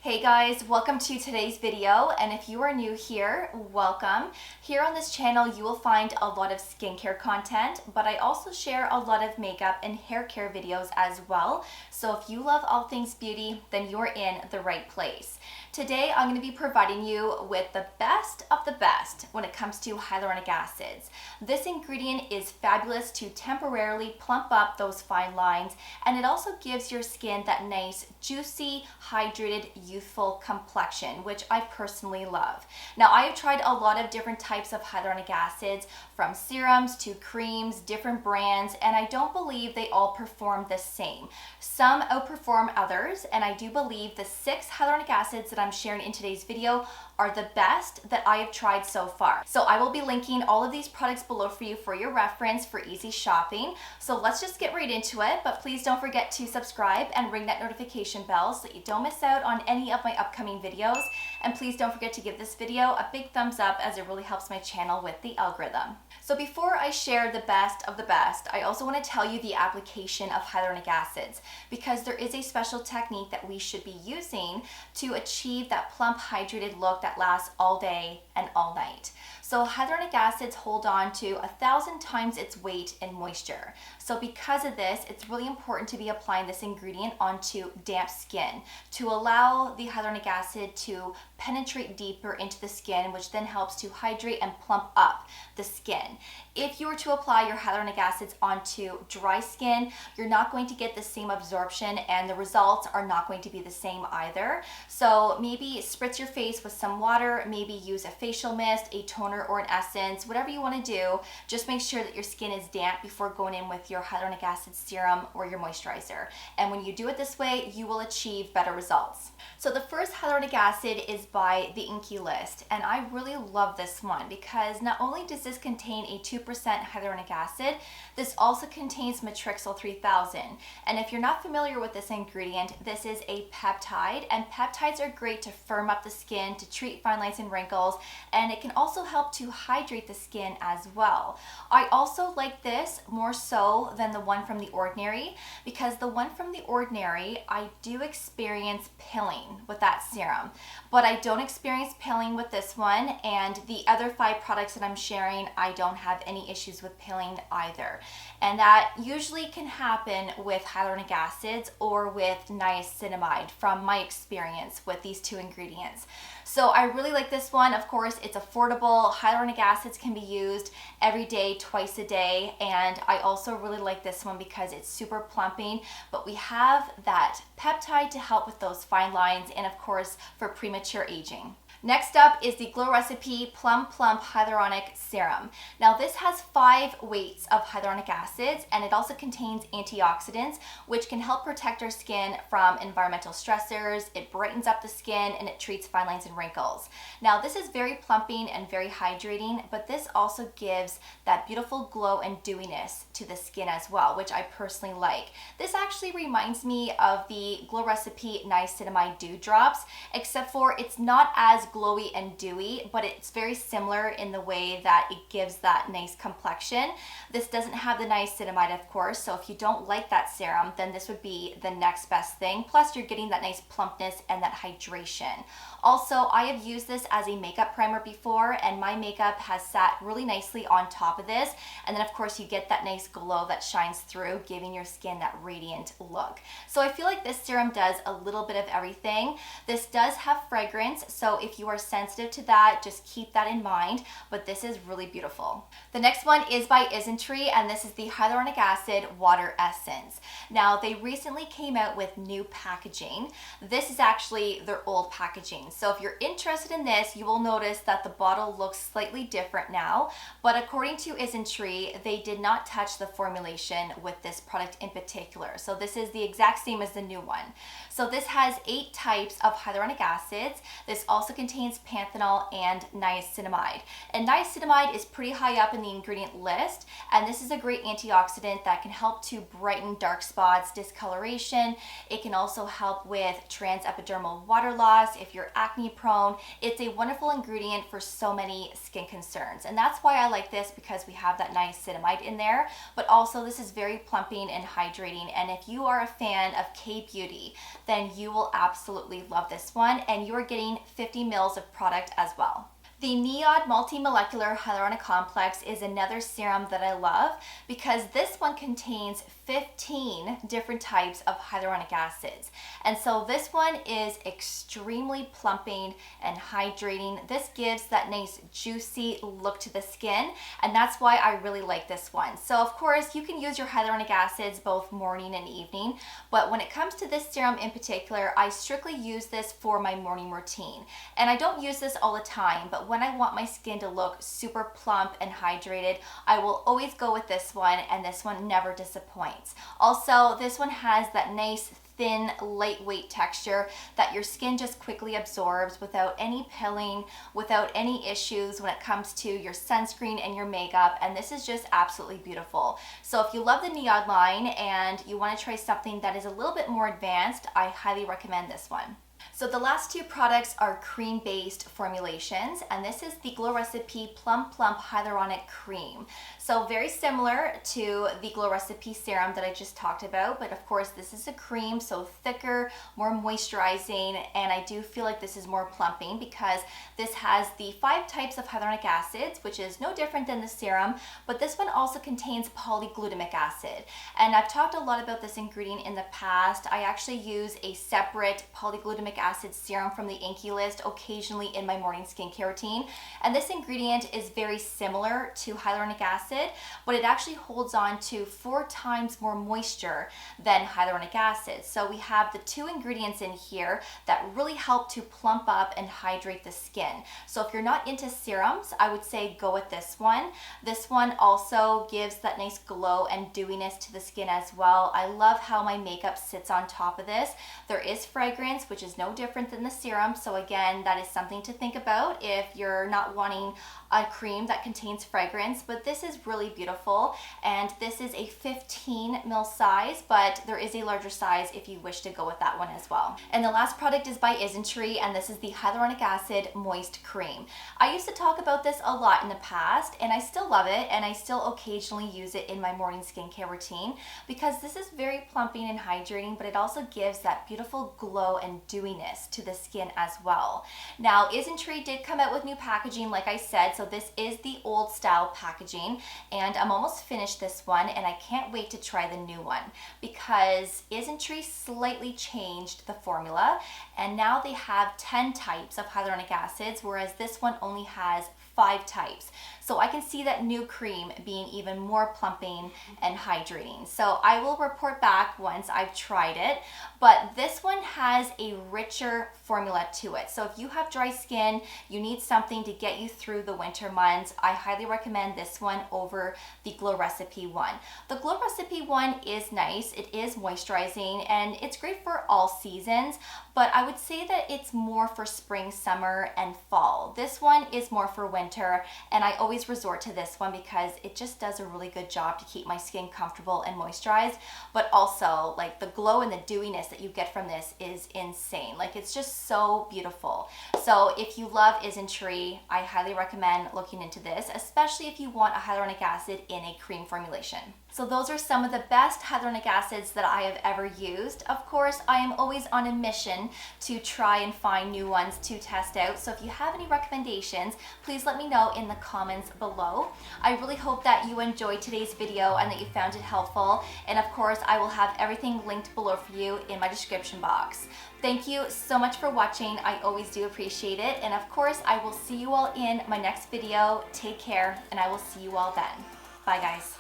Hey guys, welcome to today's video, and if you are new here, welcome. Here on this channel you will find a lot of skincare content, but I also share a lot of makeup and hair care videos as well. So if you love all things beauty, then you're in the right place. Today I'm going to be providing you with the best of the best when it comes to hyaluronic acids. This ingredient is fabulous to temporarily plump up those fine lines, and it also gives your skin that nice, juicy, hydrated, youthful complexion, which I personally love. Now, I have tried a lot of different types of hyaluronic acids, from serums to creams, different brands, and I don't believe they all perform the same. Some outperform others, and I do believe the 6 hyaluronic acids that I'm sharing in today's video are the best that I have tried so far. So I will be linking all of these products below for you for your reference for easy shopping. So let's just get right into it, but please don't forget to subscribe and ring that notification bell so that you don't miss out on any of my upcoming videos. And please don't forget to give this video a big thumbs up, as it really helps my channel with the algorithm. So before I share the best of the best, I also want to tell you the application of hyaluronic acids, because there is a special technique that we should be using to achieve that plump, hydrated look that lasts all day and all night. So hyaluronic acids hold on to 1,000 times its weight in moisture. So because of this, it's really important to be applying this ingredient onto damp skin to allow the hyaluronic acid to penetrate deeper into the skin, which then helps to hydrate and plump up the skin. If you were to apply your hyaluronic acids onto dry skin, you're not going to get the same absorption, and the results are not going to be the same either. So maybe spritz your face with some water, maybe use a facial mist, a toner, or an essence, whatever you want to do. Just make sure that your skin is damp before going in with your hyaluronic acid serum or your moisturizer. And when you do it this way, you will achieve better results. So the first hyaluronic acid is by the Inkey List, and I really love this one because not only does this contain a 2% hyaluronic acid, this also contains matrixyl 3000. And if you're not familiar with this ingredient, this is a peptide, and peptides are great to firm up the skin, to treat fine lines and wrinkles, and it can also help to hydrate the skin as well. I also like this more so than the one from The Ordinary, because the one from The Ordinary, I do experience pilling with that serum, but I don't experience pilling with this one, and the other 5 products that I'm sharing, I don't have any issues with pilling either. And that usually can happen with hyaluronic acids or with niacinamide from my experience with these 2 ingredients. So I really like this one. Of course, it's affordable. Hyaluronic acids can be used every day, twice a day. And I also really like this one because it's super plumping, but we have that peptide to help with those fine lines and of course for premature aging. Next up is the Glow Recipe Plump Hyaluronic Serum. Now this has 5 weights of hyaluronic acids, and it also contains antioxidants, which can help protect our skin from environmental stressors. It brightens up the skin and it treats fine lines and wrinkles. Now this is very plumping and very hydrating, but this also gives that beautiful glow and dewiness to the skin as well, which I personally like. This actually reminds me of the Glow Recipe Niacinamide Dew Drops, except for it's not as glowy and dewy, but it's very similar in the way that it gives that nice complexion. This doesn't have the niacinamide, of course, so if you don't like that serum, then this would be the next best thing. Plus you're getting that nice plumpness and that hydration. Also, I have used this as a makeup primer before, and my makeup has sat really nicely on top of this, and then of course you get that nice glow that shines through, giving your skin that radiant look. So I feel like this serum does a little bit of everything. This does have fragrance, so if you are sensitive to that, just keep that in mind, but this is really beautiful. The next one is by Isntree, and this is the Hyaluronic Acid Water Essence. Now they recently came out with new packaging. This is actually their old packaging. So if you're interested in this, you will notice that the bottle looks slightly different now, but according to Isntree, they did not touch the formulation with this product in particular. So this is the exact same as the new one. So this has 8 types of hyaluronic acids. This also contains contains panthenol and niacinamide. And niacinamide is pretty high up in the ingredient list, and this is a great antioxidant that can help to brighten dark spots, discoloration. It can also help with transepidermal water loss if you're acne prone. It's a wonderful ingredient for so many skin concerns, and that's why I like this, because we have that niacinamide in there, but also this is very plumping and hydrating. And if you are a fan of K-Beauty, then you will absolutely love this one, and you're getting 50 mils of product as well. The NIOD Multimolecular Hyaluronic Complex is another serum that I love, because this one contains 15 different types of hyaluronic acids. And so this one is extremely plumping and hydrating. This gives that nice juicy look to the skin, and that's why I really like this one. So of course you can use your hyaluronic acids both morning and evening, but when it comes to this serum in particular, I strictly use this for my morning routine. And I don't use this all the time, but when I want my skin to look super plump and hydrated, I will always go with this one, and this one never disappoints. Also, this one has that nice thin, lightweight texture that your skin just quickly absorbs without any pilling, without any issues when it comes to your sunscreen and your makeup, and this is just absolutely beautiful. So if you love the NIOD line and you want to try something that is a little bit more advanced, I highly recommend this one. So the last two products are cream-based formulations, and this is the Glow Recipe Plump Hyaluronic Cream. So very similar to the Glow Recipe serum that I just talked about, but of course this is a cream, so thicker, more moisturizing, and I do feel like this is more plumping because this has the 5 types of hyaluronic acids, which is no different than the serum, but this one also contains polyglutamic acid. And I've talked a lot about this ingredient in the past. I actually use a separate polyglutamic acid serum from the Inkey list occasionally in my morning skincare routine, and this ingredient is very similar to hyaluronic acid, but it actually holds on to 4 times more moisture than hyaluronic acid. So we have the 2 ingredients in here that really help to plump up and hydrate the skin. So if you're not into serums, I would say go with this one. This one also gives that nice glow and dewiness to the skin as well. I love how my makeup sits on top of this. There is fragrance, which is no different than the serum, so again, that is something to think about if you're not wanting a cream that contains fragrance, but this is really beautiful, and this is a 15 ml size, but there is a larger size if you wish to go with that one as well. And the last product is by Isntree, and this is the Hyaluronic Acid Moist Cream. I used to talk about this a lot in the past, and I still love it, and I still occasionally use it in my morning skincare routine because this is very plumping and hydrating, but it also gives that beautiful glow and dewiness to the skin as well. Now, Isntree did come out with new packaging, like I said, so this is the old style packaging, and I'm almost finished this one, and I can't wait to try the new one because Isntree slightly changed the formula, and now they have 10 types of hyaluronic acids, whereas this one only has 5 types. So I can see that new cream being even more plumping and hydrating. So I will report back once I've tried it, but this one has a richer formula to it. So if you have dry skin, you need something to get you through the winter months, I highly recommend this one over the Glow Recipe one. The Glow Recipe one is nice, it is moisturizing, and it's great for all seasons, but I would say that it's more for spring, summer, and fall. This one is more for winter, and I always resort to this one because it just does a really good job to keep my skin comfortable and moisturized, but also like the glow and the dewiness that you get from this is insane. Like, it's just so beautiful. So if you love Isntree, I highly recommend looking into this, especially if you want a hyaluronic acid in a cream formulation. So those are some of the best hyaluronic acids that I have ever used. Of course, I am always on a mission to try and find new ones to test out. So if you have any recommendations, please let me know in the comments below. I really hope that you enjoyed today's video and that you found it helpful. And of course, I will have everything linked below for you in my description box. Thank you so much for watching. I always do appreciate it. And of course, I will see you all in my next video. Take care, and I will see you all then. Bye, guys.